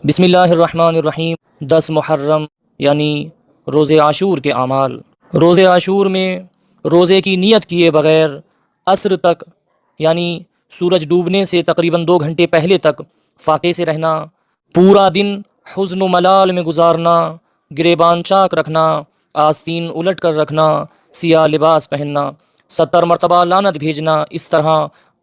بسم اللہ الرحمن الرحیم۔ 10 محرم یعنی روز عاشور کے اعمال۔ روز عاشور میں روزے کی نیت کیے بغیر عصر تک یعنی سورج ڈوبنے سے تقریباً 2 گھنٹے پہلے تک فاقے سے رہنا، پورا دن حزن و ملال میں گزارنا، گریبان چاک رکھنا، آستین الٹ کر رکھنا، سیاہ لباس پہننا، 70 مرتبہ لعنت بھیجنا، اس طرح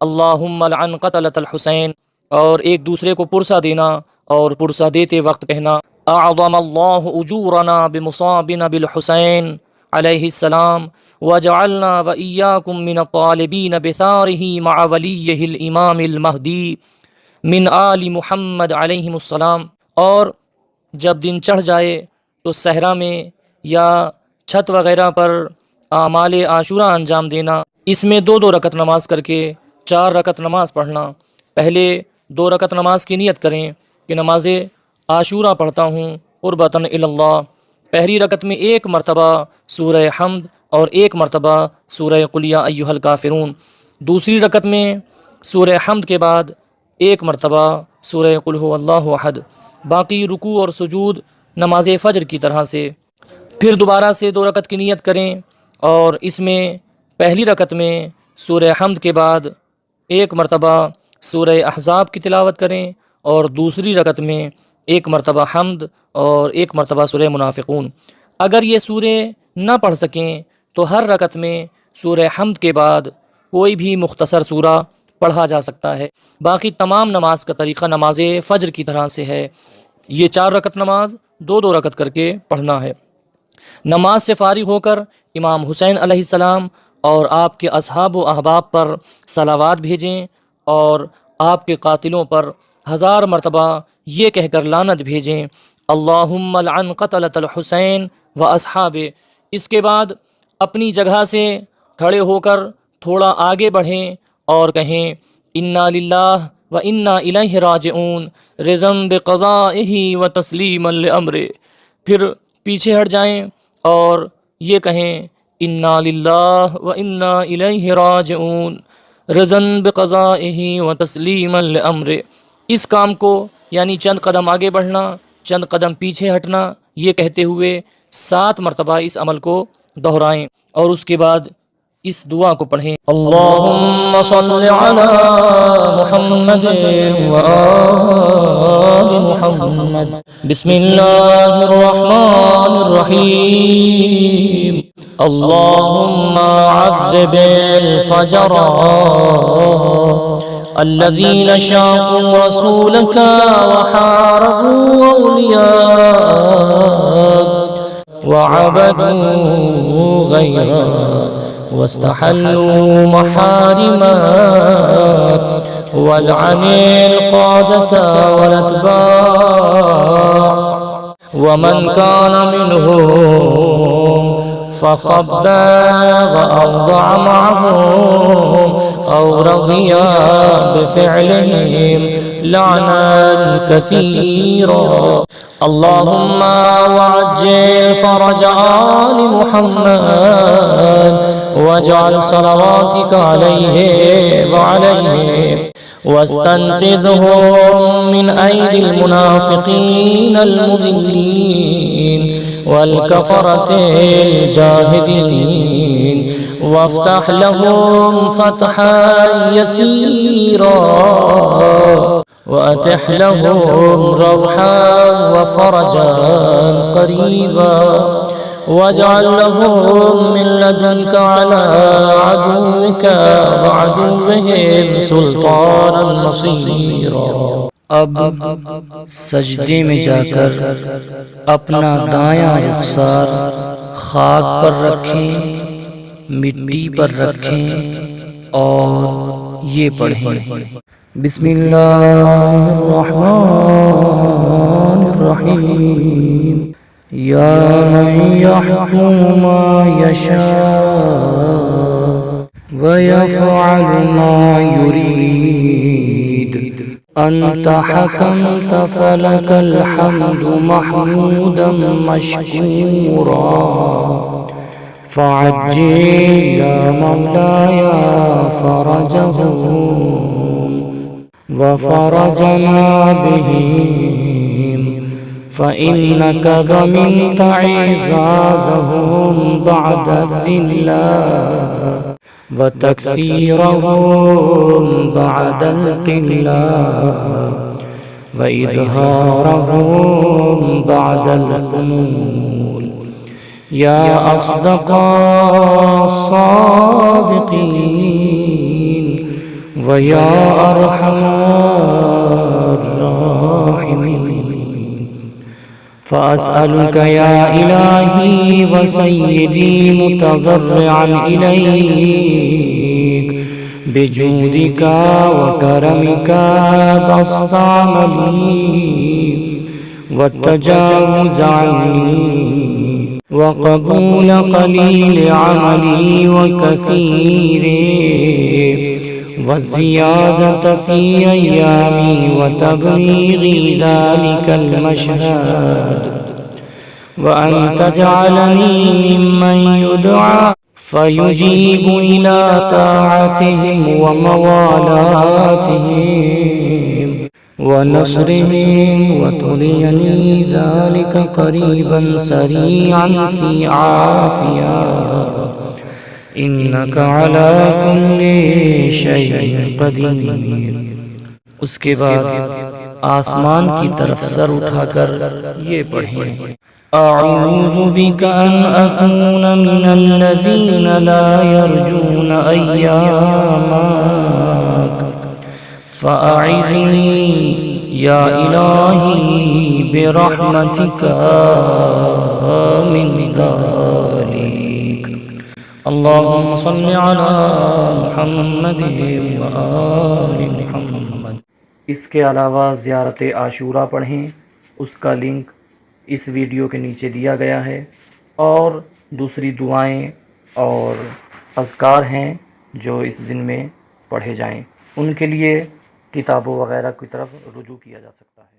اللہم لعن قتلۃ الحسین، اور ایک دوسرے کو پرسہ دینا اور پرسہ دیتے وقت کہنا اعظم اللہ اجورنا بمصابنا بالحسین علیہ السلام وجعلنا وإیاکم من الطالبین بثارہ مع ولیہ الامام المہدی من آل محمد علیہ السلام۔ اور جب دن چڑھ جائے تو صحرا میں یا چھت وغیرہ پر اعمال عاشورہ انجام دینا، اس میں 2 رکعت نماز کر کے 4 رکعت نماز پڑھنا۔ پہلے 2 رکعت نماز کی نیت کریں کہ نماز عاشورہ پڑھتا ہوں قربتاً الی اللہ۔ پہلی رکعت میں 1 مرتبہ سورہ حمد اور 1 مرتبہ سورہ قل یا ایھا الکافرون۔ دوسری رکعت میں سورہ حمد کے بعد 1 مرتبہ سورہ قل ھو اللہ احد۔ باقی رکوع اور سجود نماز فجر کی طرح سے۔ پھر دوبارہ سے 2 رکعت کی نیت کریں اور اس میں پہلی رکعت میں سورہ حمد کے بعد 1 مرتبہ سورہ احزاب کی تلاوت کریں اور دوسری رکعت میں 1 مرتبہ حمد اور 1 مرتبہ سورہ منافقون۔ اگر یہ سورے نہ پڑھ سکیں تو ہر رکعت میں سورہ حمد کے بعد کوئی بھی مختصر سورہ پڑھا جا سکتا ہے۔ باقی تمام نماز کا طریقہ نماز فجر کی طرح سے ہے، یہ 4 رکعت نماز 2 رکعت کر کے پڑھنا ہے۔ نماز سے فارغ ہو کر امام حسین علیہ السلام اور آپ کے اصحاب و احباب پر صلوات بھیجیں اور آپ کے قاتلوں پر 1000 مرتبہ یہ کہہ کر لعنت بھیجیں اللہم لعن قتلۃ الحسین و اصحابہ۔ اس کے بعد اپنی جگہ سے کھڑے ہو کر تھوڑا آگے بڑھیں اور کہیں انا للہ و انا الیہ راجعون رضا بقضائہ و تسلیما لامرہ۔ پھر پیچھے ہٹ جائیں اور یہ کہیں انا للہ و انا الیہ راجعون رضا بقضائہ و تسلیما لامرہ۔ اس کام کو یعنی چند قدم آگے بڑھنا، چند قدم پیچھے ہٹنا، یہ کہتے ہوئے 7 مرتبہ اس عمل کو دہرائیں اور اس کے بعد اس دعا کو پڑھیں اللہم صل علی محمد و آل محمد بسم اللہ الرحمن الرحیم اللہم عذب الفجر الذين شاقوا رسولك وحاربوا أولياءك وعبدوا غيرك واستحلوا محارمك والعن القادة والأتباع ومن كان منهم فخب وأوضع معهم أو رضي بفعلهم لعنا كثيرا اللهم وعجل فرج آل محمد واجعل صلواتك عليه وعليهم واستنفذهم من أيدي المنافقين المضلين والكفرة الجاهدين وافتح لهم فتحا يسيرا وأتح لهم روحا وفرجا قريبا واجعل لهم من لدنك على عدوك وعدوهم سلطانا نصيرا۔ اب سجدے میں جا کر اپنا دایاں رخسار خاک پر رکھیں، مٹی پر رکھیں اور یہ پڑھیں بسم اللہ الرحمن الرحیم یا من یحکم ما یشاء ویفعل ما یرید انت حکمت فلک الحمد محمودا مشکورا فعجل یا مولاي فرجهم وفرجنا بهم فإنك ضمنت إعزازهم بعد الذلة وتكثيرهم بعد القلة وإظهارهم بعد الخمول يا أصدق الصادقين ويا أرحم الراحمين فأسألك يا إلهي وسيدي متضرعا إليك بجودك وكرمك بسط عملي والتجاوز عني وقبول قليل عملي وكثيره والزيادة في أيامي وتبليغ ذلك المشهد وأن تجعلني ممن يدعى فيجيب إلى طاعتهم وموالاتهم ونصرهم وتريني ذلك قريبا سريعا في عافية إنك على كل شيء قدیر۔ اس کے بعد آسمان کی طرف سر اٹھا کر یہ پڑھیں: أعوذ بك أن أكون من الذين لا يرجون أيامك فأعذني يا إلهي برحمتك من ذلك اللهم صل على محمد وآل محمد۔ اس کے علاوہ زیارت عاشورہ پڑھیں، اس کا لنک اس ویڈیو کے نیچے دیا گیا ہے، اور دوسری دعائیں اور اذکار ہیں جو اس دن میں پڑھے جائیں، ان کے لیے کتابوں وغیرہ کی طرف رجوع کیا جا سکتا ہے۔